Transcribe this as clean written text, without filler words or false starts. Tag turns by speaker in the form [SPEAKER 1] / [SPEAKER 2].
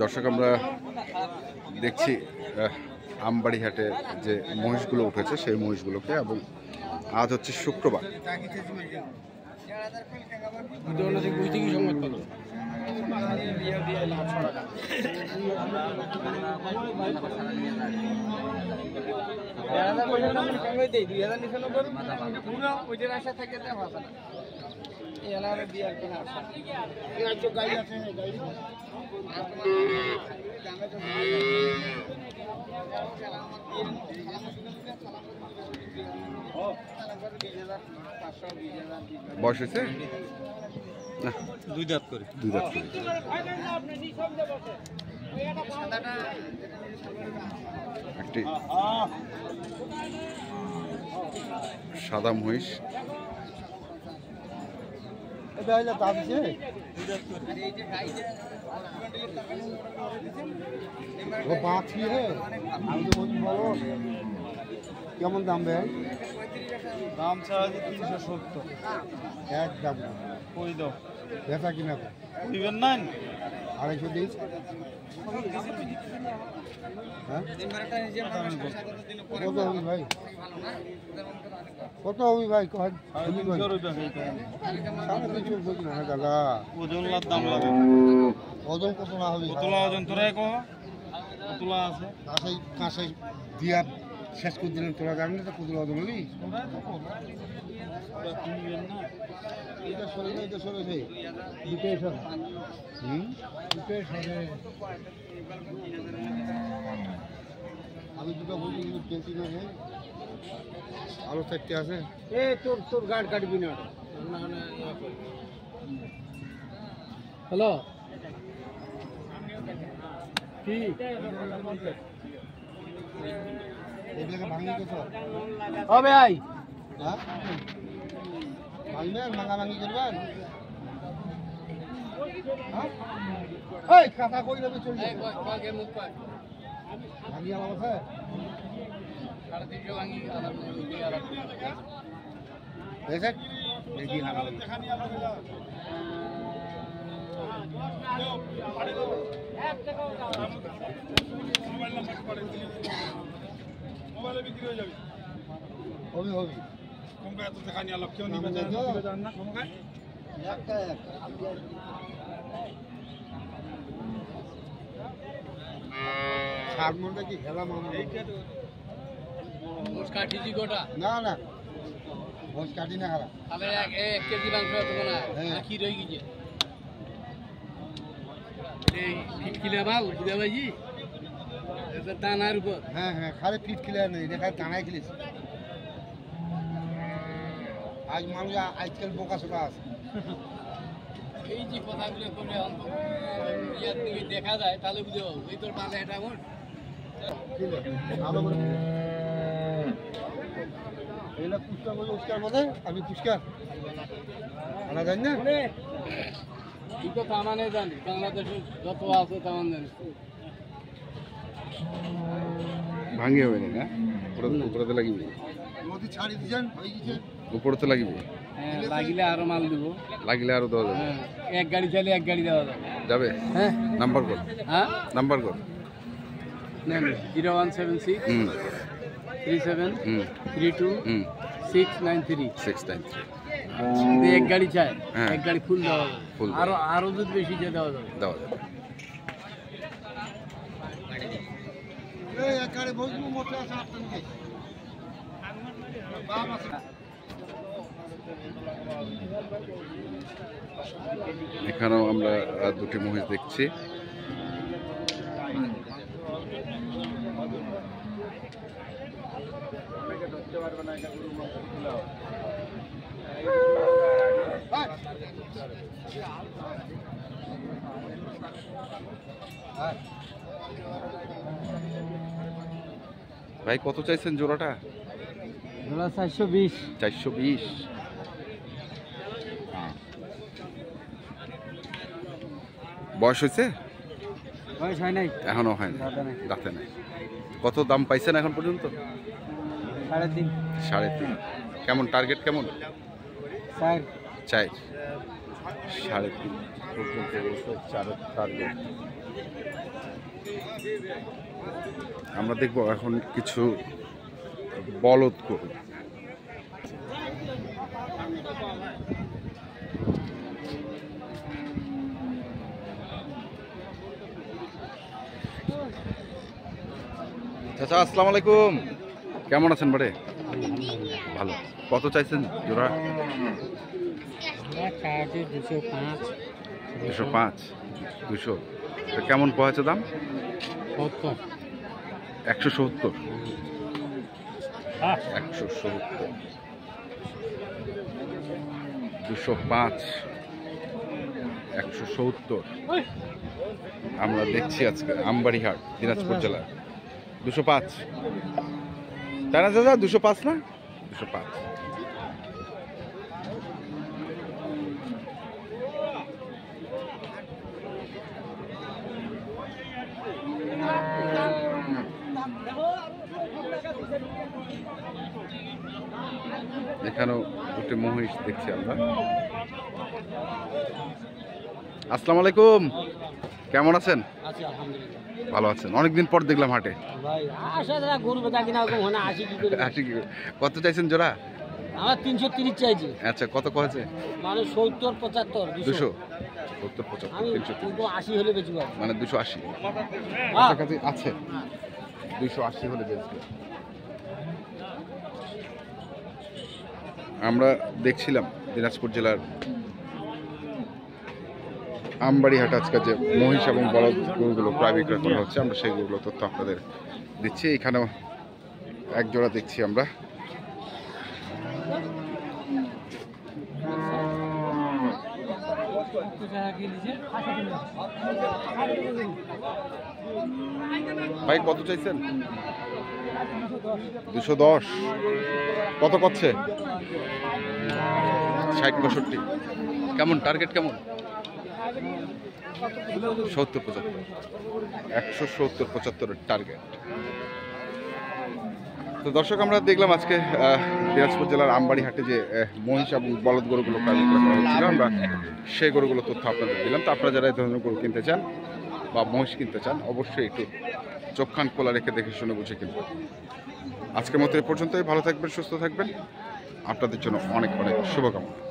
[SPEAKER 1] দর্শক আমরা দেখছি আমবাড়ি হাটে যে মহিষগুলো উঠেছে সেই মহিষগুলোকে, এবং আজ হচ্ছে শুক্রবার। বয়স হয়েছে
[SPEAKER 2] দুই দাঁত করে।
[SPEAKER 1] একটি সাদা মহিষ,
[SPEAKER 3] কেমন দাম ভাই?
[SPEAKER 2] দাম চাওয়া 370
[SPEAKER 3] একদম
[SPEAKER 2] কই দাও,
[SPEAKER 3] বেচা কিনা
[SPEAKER 2] দিবেন না?
[SPEAKER 3] 250 দিস। হ্যাঁ কত হবি ভাই? কত হবি ভাই? দাদা
[SPEAKER 2] ওজন দাম লাগে।
[SPEAKER 3] ওজন কত না হবে?
[SPEAKER 2] কতলা ওজন তোরাই কহ, কতলা আছে?
[SPEAKER 3] কাঁসাই দিয়া শেষ করে দিলেন, তোরা জানি না কতলা ওজন হলি? এটা সরে যায়, এটা সরে যায়, দুটোই সরে। দুটোই সরে। আমি দুটো বলি কিন্তু পেন্টিং আছে, আরো 4টে আছে। তোর গাড়ি কাটবি না। হ্যালো কি ভাঙি কত হবে? আই ভাঙবেন, ভাঙাভাঙি করবেন। কথা কই যাবে? চলবে ভাঙি আমার আছে 350 দেখি হারা মোবাইলে বিক্রি হয়ে যাবে। হবে হবে কমবে, এত দেখা নিয়ে আলো কেউ নিবে না কমবে। একটা সারমনটা কি খেলা মামা? মোষ কাটিছি গোটা? না না, মোষ কাটি না হারা। তাহলে 1 কেজি মাংস দেবো না? কি রয়ে গেছে? এই ফিট কিলা মাল বুঝা ভাইজি, এটা দানার উপর। হ্যাঁ হ্যাঁ, খালি ফিট কিলা নেই, এটা খালি দানায় কিলেছে। আজ মানুষ আজকাল বোকা সোকা আছে। এই যে কথাগুলো করলে ইয়ার দিকে দেখা যায়, তাহলে বুঝে ওই তোর পালে এটা আমার ভালো করে এগুলো পুষ্কার বলে। পুষ্কার মধ্যে আমি পুষ্কার আনা জানি না, এই তো তামানে জানি, বাংলাদেশে যত আছে তামান জানি।
[SPEAKER 1] ভাঙি হবে না? উপরে লাগিবে,
[SPEAKER 3] নদী ছাড়ি দিয়েছেন হয়ে গেছে,
[SPEAKER 1] উপরে তো লাগিবে।
[SPEAKER 2] হ্যাঁ, লাগিলে আরো মাল দিব,
[SPEAKER 1] লাগিলে আরো দেওয়া যাবে।
[SPEAKER 2] এক গাড়ি চাইলে 1 গাড়ি দেওয়া যাবে।
[SPEAKER 1] যাবে?
[SPEAKER 2] হ্যাঁ,
[SPEAKER 1] নাম্বার কর।
[SPEAKER 2] হ্যাঁ,
[SPEAKER 1] নাম্বার কর।
[SPEAKER 2] 0176 37 32 693
[SPEAKER 1] 693।
[SPEAKER 2] যদি 1 গাড়ি চায়, 1 গাড়ি ফুল দেওয়া যাবে।
[SPEAKER 1] ফুল
[SPEAKER 2] আরো যদি বেশি চাই দেওয়া যাবে।
[SPEAKER 1] এখানেও আমরা দুটি মহিষ দেখছি। ভাই কত চাইছেন জোড়াটা?
[SPEAKER 2] জোড়া 420।
[SPEAKER 1] 420। বয়স হয়েছে?
[SPEAKER 2] বয়স হয় নাই,
[SPEAKER 1] এখনো হয় না, দাঁতে নাই। কত দাম পাইছেন এখন পর্যন্ত?
[SPEAKER 3] 3.5
[SPEAKER 1] 3.5। কেমন টার্গেট কেমন?
[SPEAKER 3] 4
[SPEAKER 1] 4। 3.5 পর্যন্ত অবশ্য 4 টার্গেট। আমরা দেখব এখন কিছু বলদ গরু। চাচা আসসালামু আলাইকুম, কেমন আছেন বাড়ে? ভালো। কত চাইছেন জোড়া?
[SPEAKER 3] 205
[SPEAKER 1] 205 200। কেমন পড়েছে দাম?
[SPEAKER 3] 70
[SPEAKER 1] 170। 170 205 170 আমরা দেখছি আজকে আমবাড়িহাট দিনাজপুর জেলা। 205 তাই না দাদা? 205 না? 205। এখানেও দুটি মহিষ দেখছি আমরা। আসসালামু আলাইকুম, কেমন আছেন?
[SPEAKER 3] আছে আলহামদুলিল্লাহ
[SPEAKER 1] ভালো আছেন? অনেকদিন পর দেখলাম হাটে।
[SPEAKER 3] ভাই আশা দাদা গরু বেচা কিনা ওরকম হয় না, 80 কি করে?
[SPEAKER 1] 80 কত চাইছেন জোড়া?
[SPEAKER 3] আমার 330 চাইছি,
[SPEAKER 1] আচ্ছা কত কয়েছে?
[SPEAKER 3] মানে 70 75
[SPEAKER 1] 200 70 75
[SPEAKER 3] আমি
[SPEAKER 1] 330
[SPEAKER 3] কিন্তু 80 হলে বেচি ভাই।
[SPEAKER 1] মানে 280
[SPEAKER 3] হ্যাঁ।
[SPEAKER 1] কাছাকাছি আছে। 280 হলে বেচবে। আমরা দেখছিলাম দিনাজপুর জেলার আমবাড়িহাট আজকে যে মহিষ এবং বলদ গরুগুলো প্রায় বিক্রয় করা হচ্ছে, আমরা সেইগুলো তথ্য আপনাদের দিচ্ছি। এখানেও এক জোড়া দেখছি আমরা। ভাই কত চাইছেন? 210। কত করছে? 60 65। কেমন টার্গেট কেমন? 70 75। 170 75 টার্গেট। তো দর্শক আমরা দেখলাম আজকে দিনাজপুর জেলার আমবাড়িহাটে যে মহিষ এবং বলদ গরুগুলো প্রায় বিক্রয় করা হচ্ছিল, আমরা সেই গরুগুলো তথ্য আপনাদের দিলাম। তো আপনারা যারা এই ধরনের গরু কিনতে চান বা মহিষ কিনতে চান অবশ্যই একটু চোখ কান খোলা রেখে দেখে শুনে বুঝে কিনবেন। আজকের মতো এ পর্যন্তই। ভালো থাকবেন, সুস্থ থাকবেন। আপনাদের জন্য অনেক অনেক শুভকামনা।